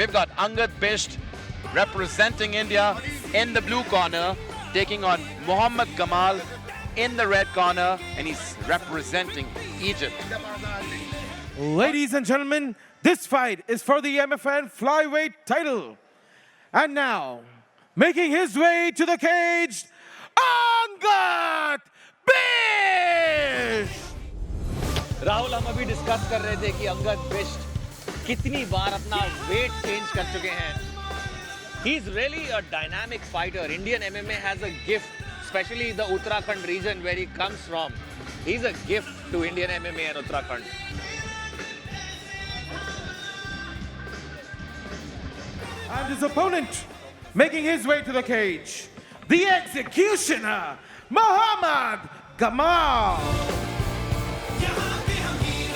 we've got Angad Bisht representing India in the blue corner, taking on Mohamed Gamal in the red corner, and he's representing Egypt. Ladies and gentlemen, this fight is for the MFN Flyweight title. And now, making his way to the cage, Angad Bisht! Rahul, हम अभी discuss कर रहे थे कि अंगद बिष्ट कितनी बार अपना wait change कर चुके हैं. He is really a dynamic fighter. Indian MMA has a gift, especially the Uttarakhand region where he comes from. He's a gift to Indian MMA and Uttarakhand. And his opponent, making his way to the cage, the executioner, Mohamed Gamal.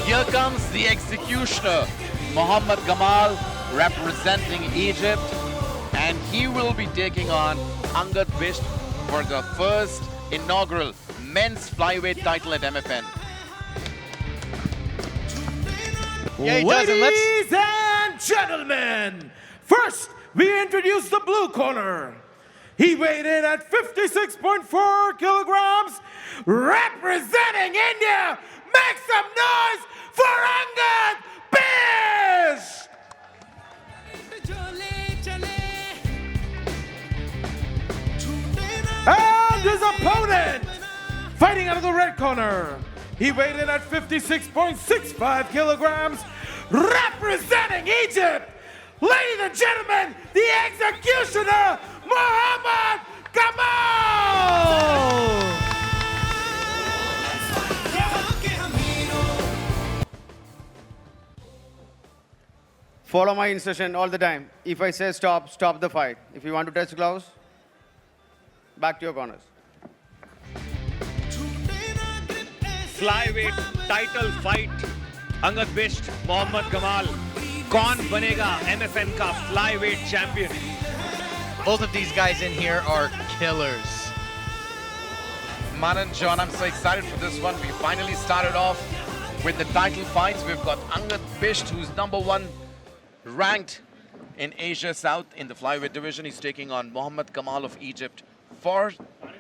Here comes the executioner, Mohamed Gamal, representing Egypt, and he will be taking on Angad Bisht for the first inaugural men's flyweight title at MFN. Yeah, he does, and Ladies and gentlemen, first we introduce the blue corner. He weighed in at 56.4 kilograms, representing India. Make some noise for Angad Bisht! And his opponent, fighting out of the red corner. He weighed in at 56.65 kilograms, representing Egypt. Ladies and gentlemen, the executioner, Mohamed Gamal! Follow my instruction all the time. If I say stop, stop the fight. If you want to touch gloves, back to your corners. Flyweight title fight. Angad Bisht, Mohamed Gamal. कौन बनेगा MFN का Flyweight champion? Both of these guys in here are killers. Man and John, I'm so excited for this one. We finally started off with the title fights. We've got Angad Bisht, who's #1 ranked in Asia South in the flyweight division. He's taking on Mohamed Gamal of Egypt for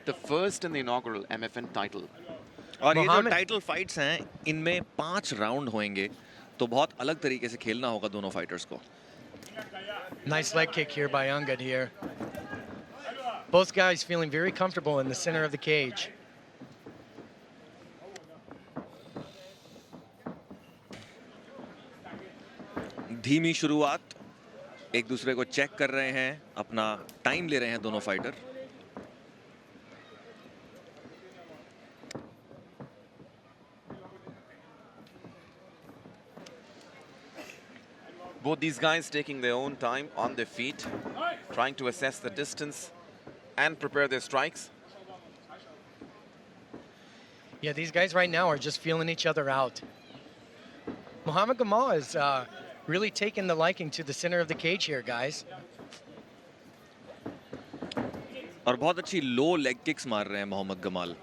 the first and the inaugural MFN title. और ये जो title fights हैं, इनमें 5 round होंगे, तो बहुत अलग तरीके से खेलना होगा दोनों फाइटर्स को. Nice leg kick here by Angad here. Both guys feeling very comfortable in the center of the cage. धीमी शुरुआत, एक दूसरे को चेक कर रहे हैं, अपना टाइम ले रहे हैं दोनों fighter. Both these guys taking their own time on their feet, trying to assess the distance and prepare their strikes. Yeah, these guys right now are just feeling each other out. Mohamed Gamal is really taking the liking to the center of the cage here, guys. और बहुत अच्छी लो leg kicks मार रहे हैं Mohammed Gamal.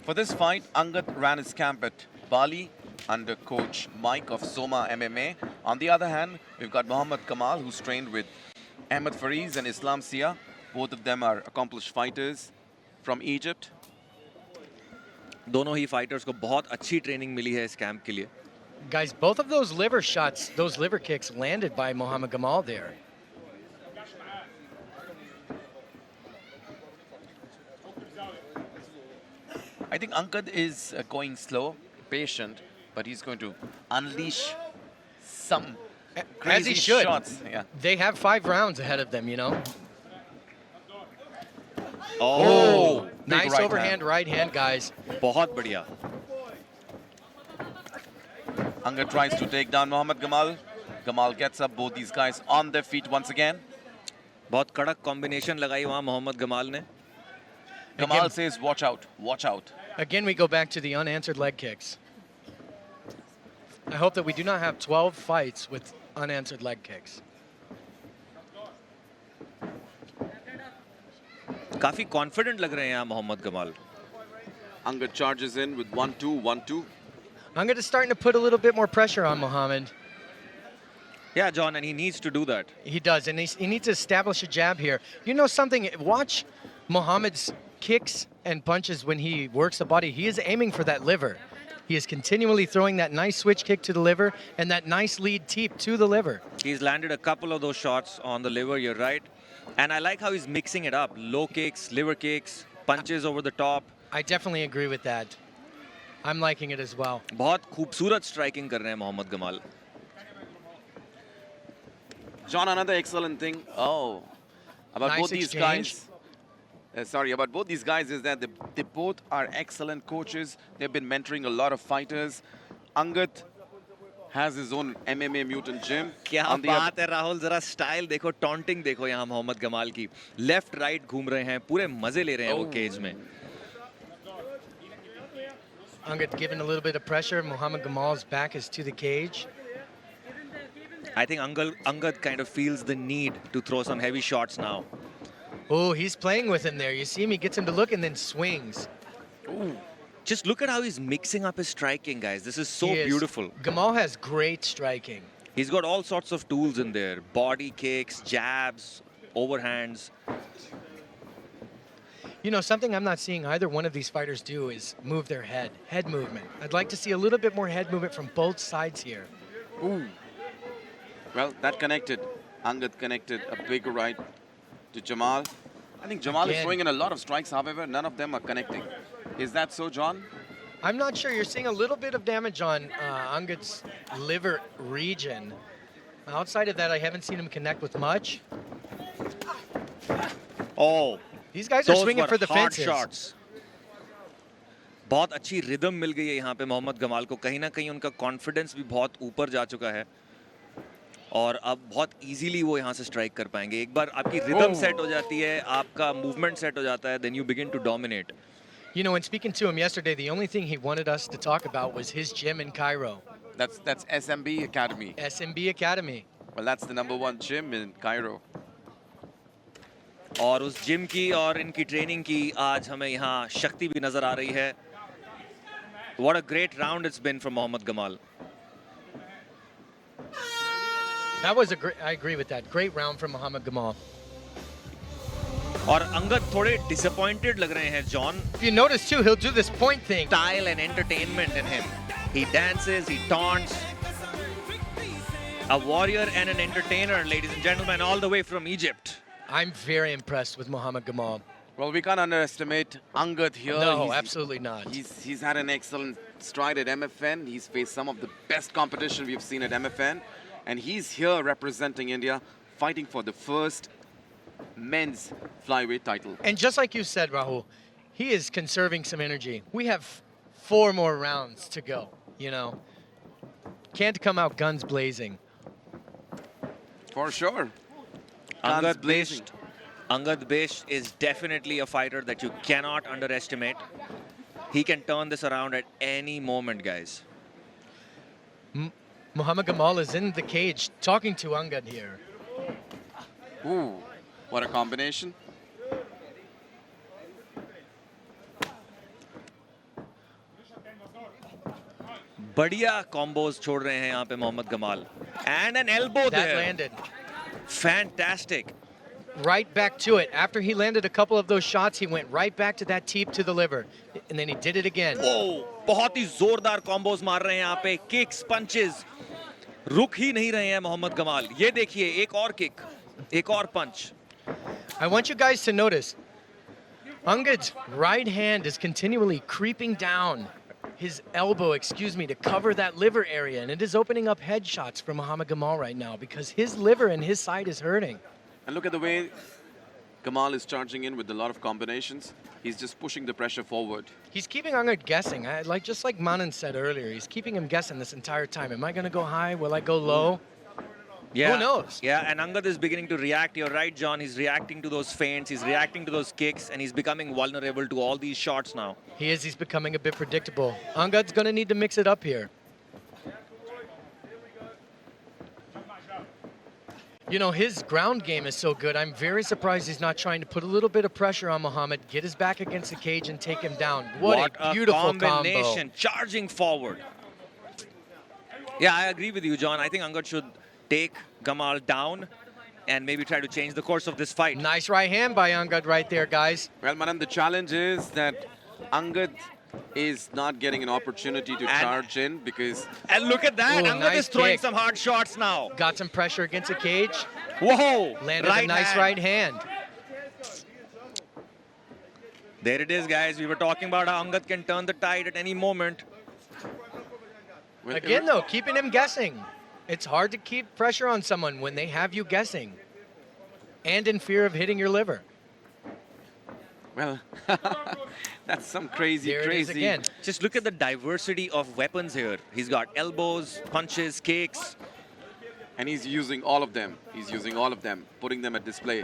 For this fight, Angad ran his camp at Bali under coach Mike of Soma MMA. On the other hand, we've got Mohamed Gamal, who's trained with Ahmed Fariz and Islam Sia. Both of them are accomplished fighters from Egypt. दोनों ही fighters को बहुत अच्छी training मिली है इस camp के लिए. Guys, both of those liver shots, those liver kicks landed by Mohamed Gamal there. I think Angad is going slow, patient, but he's going to unleash some crazy As he should. shots. Yeah. They have 5 rounds ahead of them, you know. Oh, big Nice right overhand right hand, guys. बहुत बढ़िया. Angad tries to take down Mohamed Gamal. Gamal gets up, both these guys on their feet once again. बहुत कड़क combination लगाई वहाँ Mohammad Gamal ने. Gamal says, watch out, watch out. Again, we go back to the unanswered leg kicks. I hope that we do not have 12 fights with unanswered leg kicks. काफी confident लग रहे हैं यहाँ Mohammed Gamal. Angad charges in with 1-2, 1-2. Angad is starting to put a little bit more pressure on Mohamed. Yeah, John, and he needs to do that. He does, and he needs to establish a jab here. You know something? Watch Mohamed's kicks and punches when he works the body. He is aiming for that liver. He is continually throwing that nice switch kick to the liver and that nice lead teep to the liver. He's landed a couple of those shots on the liver, you're right. And I like how he's mixing it up. Low kicks, liver kicks, punches over the top. I definitely agree with that. I'm liking it as well. बहुत खूबसूरत striking कर रहे हैं Mohammed Gamal. John, another excellent thing. Oh, about Nice both these exchange. guys. About both these guys is that they both are excellent coaches. They've been mentoring a lot of fighters. Angad has his own MMA mutant gym. क्या On the बात है राहुल, जरा style देखो, taunting देखो यहाँ Mohammed Gamal की. Left right घूम रहे हैं, पूरे मजे ले रहे हैं वो केज में. Angad giving a little bit of pressure. Mohamed Gamal's back is to the cage. I think Angad kind of feels the need to throw some heavy shots now. Oh, he's playing with him there. You see him, he gets him to look and then swings. Just look at how he's mixing up his striking, guys. This is so He is. beautiful. Gamal has great striking. He's got all sorts of tools in there. Body kicks, jabs, overhands. You know, something I'm not seeing either one of these fighters do is move their head movement. I'd like to see a little bit more head movement from both sides here. Ooh. Well, that connected. Angad connected a big right to Jamal. I think Jamal is Again. throwing in a lot of strikes, however, none of them are connecting. Is that so, John? I'm not sure. You're seeing a little bit of damage on Angad's liver region. Outside of that, I haven't seen him connect with much. Oh, These guys are those swinging were for the hard fences. shots. बहुत अच्छी rhythm मिल गई है यहाँ पे Mohammed Gamal को. कहीं ना कहीं उनका कॉन्फिडेंस भी बहुत ऊपर जा चुका है. और अब बहुत इजीली वो यहाँ से स्ट्राइक कर पाएंगे. एक बार आपकी रिदम सेट हो जाती है, आपका मूवमेंट सेट हो जाता है, then you begin to dominate. You know, when speaking to him yesterday, the only thing he wanted us to talk about was his gym in Cairo, That's SMB Academy. SMB Academy. Well, that's the #1 gym in Cairo. और उस gym की और इनकी training की आज हमें यहाँ शक्ति भी नजर आ रही है. What a great round it's been from Mohamed Gamal. That was a great, I agree with that. Great round from Mohamed Gamal. और अंगद थोड़े disappointed लग रहे हैं, John. If you notice too, he'll do this point thing. Style and entertainment in him. He dances, he taunts. A warrior and an entertainer, ladies and gentlemen, all the way from Egypt. I'm very impressed with Mohamed Gamal. Well, we can't underestimate Angad here. No, absolutely not. He's had an excellent stride at MFN. He's faced some of the best competition we've seen at MFN. And he's here representing India, fighting for the first men's flyweight title. And just like you said, Rahul, he is conserving some energy. We have 4 more rounds to go, you know. Can't come out guns blazing. For sure. Angad Bisht is definitely a fighter that you cannot underestimate. He can turn this around at any moment, guys. Mohamed Gamal is in the cage talking to Angad here. Ooh, what a combination. बढ़िया combos छोड़ रहे हैं यहाँ पे Mohammed Gamal. And an elbow That there. landed. Fantastic. Right back to it. After he landed a couple of those shots, he went right back to that teep to the liver. And then he did it again. Oh, बहुत ही जोरदार combos मार रहे हैं यहाँ पे. Kicks, punches. रुक ही नहीं रहे हैं मोहम्मद गमाल. ये देखिए, एक और kick, एक और punch. I want you guys to notice, Angad's right hand is continually creeping down his elbow, to cover that liver area. And it is opening up headshots for Mohamed Gamal right now because his liver and his side is hurting. And look at the way Gamal is charging in with a lot of combinations. He's just pushing the pressure forward. He's keeping Angad guessing. Just like Manan said earlier, he's keeping him guessing this entire time. Am I going to go high? Will I go low? Yeah. Who knows? Yeah, and Angad is beginning to react. You're right, John. He's reacting to those feints. He's reacting to those kicks. And he's becoming vulnerable to all these shots now. He is. He's becoming a bit predictable. Angad's going to need to mix it up here. You know, his ground game is so good. I'm very surprised he's not trying to put a little bit of pressure on Mohamed, get his back against the cage and take him down. What a beautiful combination. combo. Charging forward. Yeah, I agree with you, John. I think Angad should take Gamal down and maybe try to change the course of this fight. Nice right hand by Angad right there, guys. Well, Manan, the challenge is that Angad is not getting an opportunity to charge in because... And look at that, Ooh, Angad nice is throwing kick. some hard shots now. Got some pressure against the cage. Whoa! Landed a nice right hand. There it is, guys. We were talking about how Angad can turn the tide at any moment. Well, Again, though, keeping him guessing. It's hard to keep pressure on someone when they have you guessing and in fear of hitting your liver. Well, that's some crazy, There it is crazy... again. Just look at the diversity of weapons here. He's got elbows, punches, kicks. And he's using all of them. He's using all of them, putting them at display.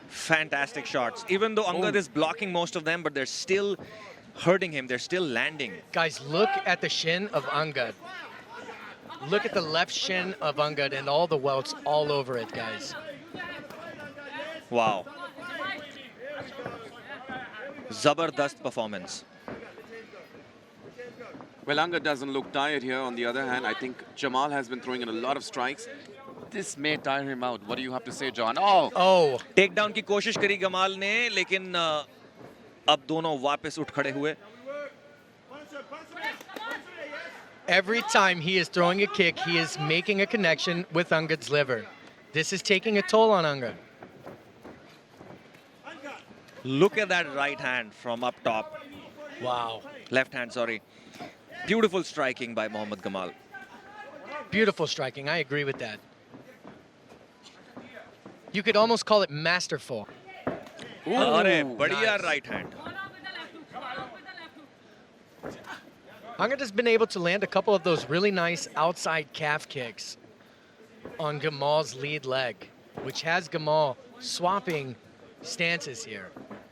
Fantastic shots. Even though Angad is blocking most of them, but they're still hurting him. They're still landing. Guys, look at the shin of Angad. Look at the left shin of Angad and all the welts all over it, guys. Wow. Zabardast performance. Well, Angad doesn't look tired here. On the other hand, I think Jamal has been throwing in a lot of strikes. This may tire him out. What do you have to say, John? Oh, takedown की कोशिश करी Gamal ने, लेकिन अब दोनों वापस उठ खड़े हुए. every time he is throwing a kick, he is making a connection with Angad's liver. This is taking a toll on Angad. Look at that right hand from up top. Wow. Left hand, sorry. Beautiful striking by Mohamed Gamal. Beautiful striking. I agree with that. You could almost call it masterful. अरे बढ़िया nice. right hand. Angad has been able to land a couple of those really nice outside calf kicks on Gamal's lead leg, which has Gamal swapping stances here.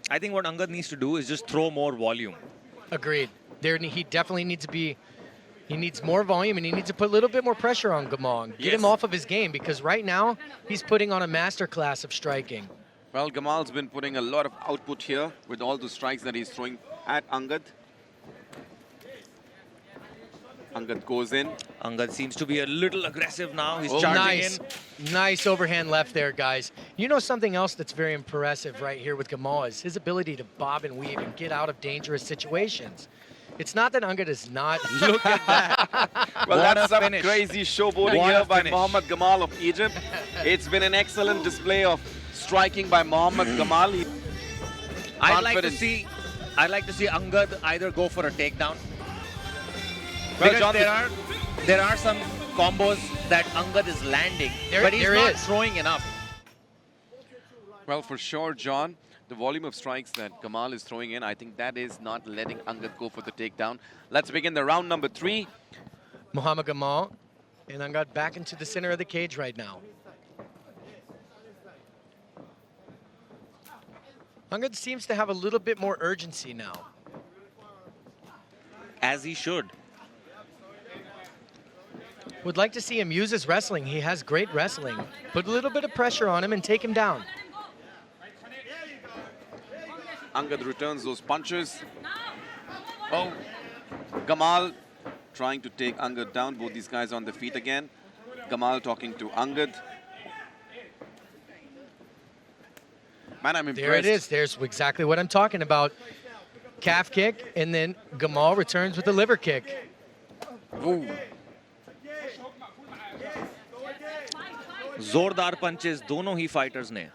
I think what Angad needs to do is just throw more volume. Agreed. He definitely needs to be, he needs more volume and he needs to put a little bit more pressure on Gamal and get him off of his game, because right now he's putting on a master class of striking. Well, Gamal's been putting a lot of output here with all the strikes that he's throwing at Angad. Angad goes in. Angad seems to be a little aggressive now. He's charging in. Nice overhand left there, guys. You know something else that's very impressive right here with Gamal is his ability to bob and weave and get out of dangerous situations. It's not that Angad is not. Look at that. Well, What that's a some finish. crazy showboating What here a by finish. Mohamed Gamal of Egypt. It's been an excellent display of striking by Mohamed Gamal. I'd like to Confidence. see Angad either go for a takedown. Well, Because John, there are some combos that Angad is landing, but he's there not is. throwing enough. well, for sure, John, the volume of strikes that Gamal is throwing in, I think that is not letting Angad go for the takedown. Let's begin the round number 3. Mohamed Gamal and Angad back into the center of the cage right now. Angad seems to have a little bit more urgency now. As he should. Would like to see him use his wrestling. He has great wrestling. Put a little bit of pressure on him and take him down. Angad returns those punches. Oh, Gamal trying to take Angad down. Both these guys on the feet again. Gamal talking to Angad. Man, I'm impressed. There it is. There's exactly what I'm talking about. Calf kick, and then Gamal returns with a liver kick. Ooh. जोरदार punches दोनों ही fighters ने.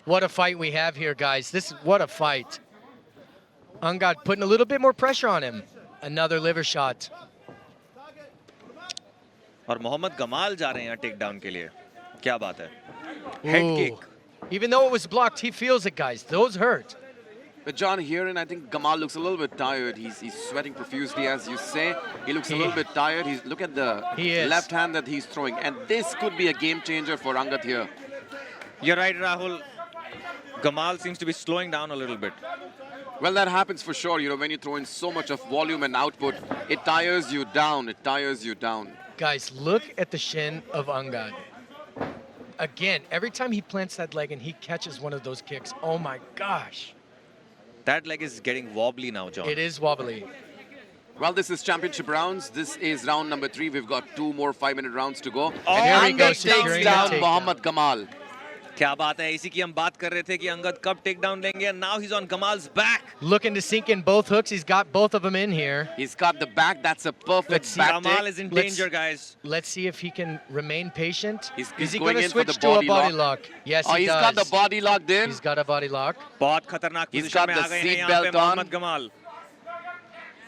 What a fight we have here, guys. What a fight. Angad putting a little bit more pressure on him. Another liver shot. और Mohammad Gamal जा रहे हैं यहाँ takedown के लिए. क्या बात है? Head Ooh. kick. Even though it was blocked, he feels it, guys. Those hurt. But John, here, and I think Gamal looks a little bit tired. He's sweating profusely, as you say. He looks a little bit tired. Look at the He is. left hand that he's throwing. And this could be a game changer for Angad here. You're right, Rahul. Gamal seems to be slowing down a little bit. Well, that happens for sure. You know, when you throw in so much of volume and output, it tires you down. It tires you down. Guys, look at the shin of Angad. Again, every time he plants that leg and he catches one of those kicks, oh my gosh. That leg is getting wobbly now, John. It is wobbly. Well, this is championship rounds. This is round number 3. We've got 2 more 5-minute rounds to go. Oh, here we go, Angad securing takes the down takedown. Mohamed Gamal. क्या बात है, इसी की हम बात कर रहे थे कि अंगद कब टेक डाउन लेंगे. And now he's on Gamal's back. Looking to sink in both hooks. He's got both of them in here. He's got the back. That's a perfect Let's see. back Gamal take. is in Let's- danger, guys. Let's see if he can remain patient. He's Is he going going to in for switch the to a body body lock. lock? Yes, Oh, he he's does. got the body locked in. He's got a body lock. बहुत खतरनाक He's position got में the आ गए हैं seat यहाँ पे belt on. Mohammed Gamal.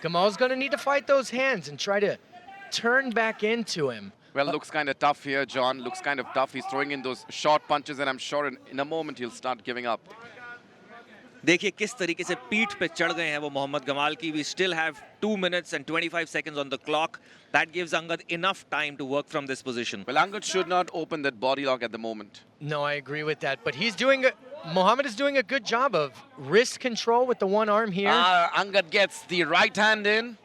Gamal's going to need to fight those hands and try to turn back into him. Well, looks kind of tough here, John. Looks kind of tough. He's throwing in those short punches, and I'm sure in a moment he'll start giving up. देखिए किस तरीके से पीठ पे चढ़ गए हैं वो मोहम्मद गमाल की. We still have 2 minutes and 25 seconds on the clock. That gives Angad enough time to work from this position. Well, Angad should not open that body lock at the moment. No, I agree with that. But he's doing Mohamed is doing a good job of wrist control with the one arm here. Angad gets the right hand in.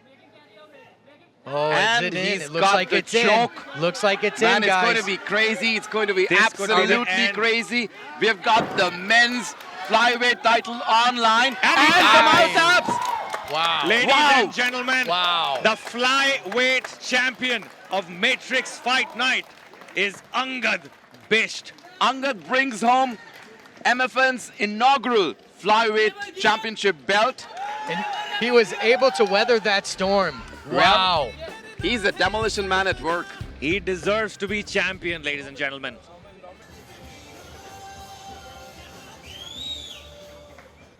Oh, and is it in? he's It looks got like the it's choke. in. Looks like it's Man, in, it's guys. going to be crazy. It's going to be This could be the absolutely end. crazy. We've got the men's flyweight title online. And he Gamal dies. taps. Wow. Ladies Wow. and gentlemen, Wow. the flyweight champion of Matrix Fight Night is Angad Bisht. Angad brings home MFN's inaugural flyweight championship belt. And he was able to weather that storm. Wow. He's a demolition man at work. He deserves to be champion, ladies and gentlemen.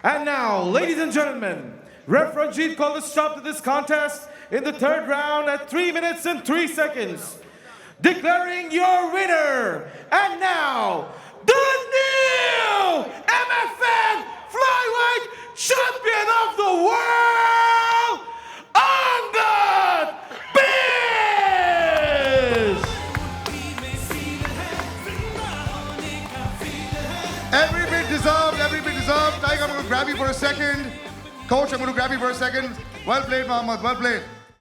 And now, ladies and gentlemen, Ref Ranjit called a stop to this contest in the 3rd round at 3 minutes and 3 seconds. Declaring your winner, and now, the new MFN Flyweight Champion of the World, Angad Bisht! Every bit deserved, every bit deserved. Tiger, I'm going to grab you for a second. Coach, I'm going to grab you for a second. Well played, Mohammed, well played.